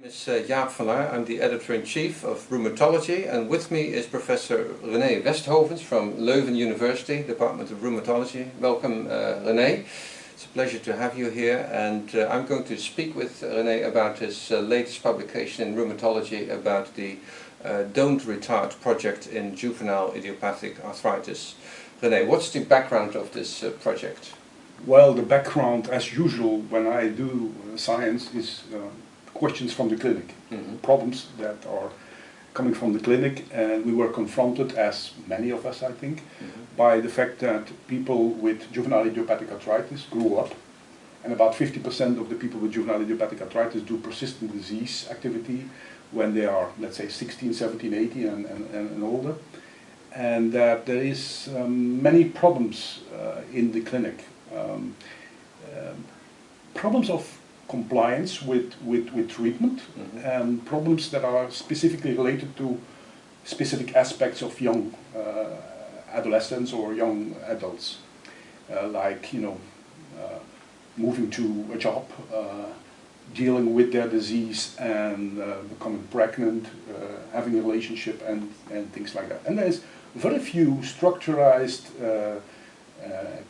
Is Jaap van Laar. I'm the editor-in-chief of Rheumatology, and with me is Professor Westhovens from Leuven University, Department of Rheumatology. Welcome, René. It's a pleasure to have you here, and I'm going to speak with René about his latest publication in rheumatology about the Don't Retard project in juvenile idiopathic arthritis. René, what's the background of this project? Well, the background, as usual, when I do science, is questions from the clinic, problems that are coming from the clinic, and we were confronted, as many of us I think, by the fact that people with juvenile idiopathic arthritis grew up, and about 50% of the people with juvenile idiopathic arthritis do persistent disease activity when they are, let's say, 16, 17, 18 and older, and that there is many problems in the clinic. Problems of compliance with treatment, and problems that are specifically related to specific aspects of young adolescents or young adults, like moving to a job, dealing with their disease and becoming pregnant, having a relationship and things like that. And there's very few structurized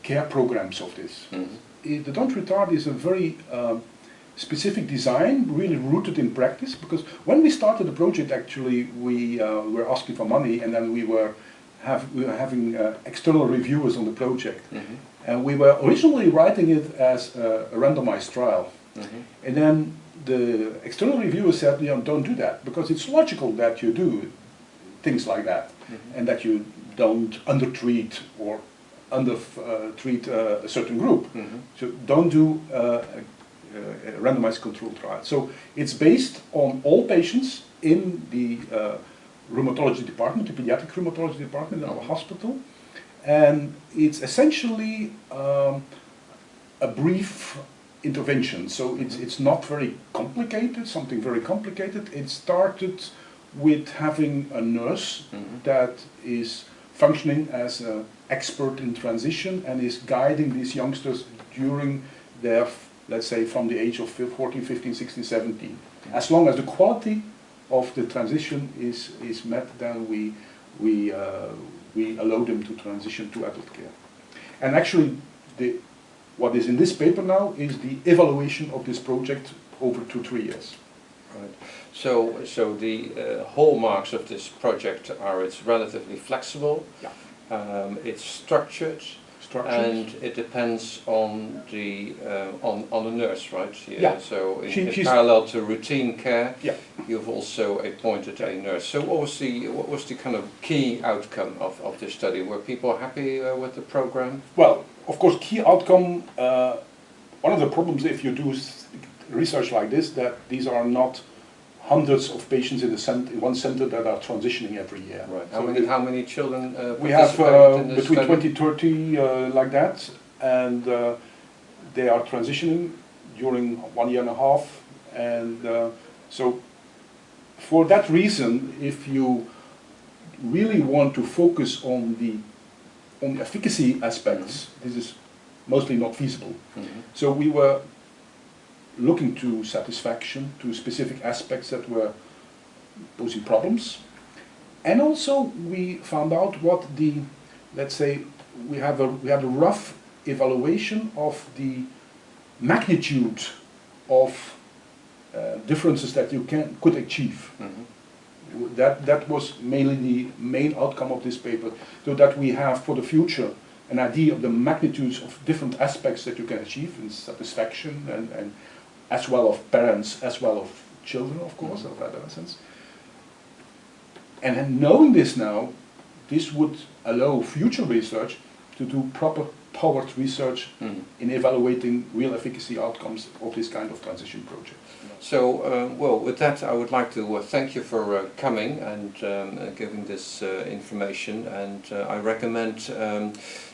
care programs of this. The Don't Retard is a very specific design, really rooted in practice, because when we started the project, actually we were asking for money, and then we were having external reviewers on the project, and we were originally writing it as a randomized trial, and then the external reviewer said, don't do that, because it's logical that you do things like that, and that you don't undertreat or treat a certain group. So don't do a randomized controlled trial. So it's based on all patients in the rheumatology department, the pediatric rheumatology department in our hospital, and it's essentially a brief intervention. So it's not very complicated, something very complicated. It started with having a nurse that is functioning as an expert in transition and is guiding these youngsters during their, let's say, from the age of 14, 15, 16, 17. As long as the quality of the transition is met, then we allow them to transition to adult care. And actually, what is in this paper now is the evaluation of this project over 2-3 years. Right. So the hallmarks of this project are it's relatively flexible, it's structured, and it depends on the on the nurse, right? Yeah. So in parallel to routine care, you've also appointed a nurse. So what was the kind of key outcome of this study? Were people happy with the program? Well, of course, key outcome. One of the problems if you do research like this, that these are not hundreds of patients in one center that are transitioning every year. Right. How many children we have between study? 20, 30 like that, and they are transitioning during 1.5 years, and so for that reason, if you really want to focus on the efficacy aspects, this is mostly not feasible. So we were looking to satisfaction, to specific aspects that were posing problems. And also we found out what the, let's say, we had a rough evaluation of the magnitude of differences that you could achieve. That was mainly the main outcome of this paper, so that we have for the future an idea of the magnitudes of different aspects that you can achieve in satisfaction and as well of parents, as well of children, of course, of adolescents. And then knowing this now, this would allow future research to do proper powered research in evaluating real efficacy outcomes of this kind of transition project. So, well, with that I would like to thank you for coming and giving this information, and I recommend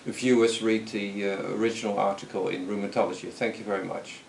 viewers read the original article in Rheumatology. Thank you very much.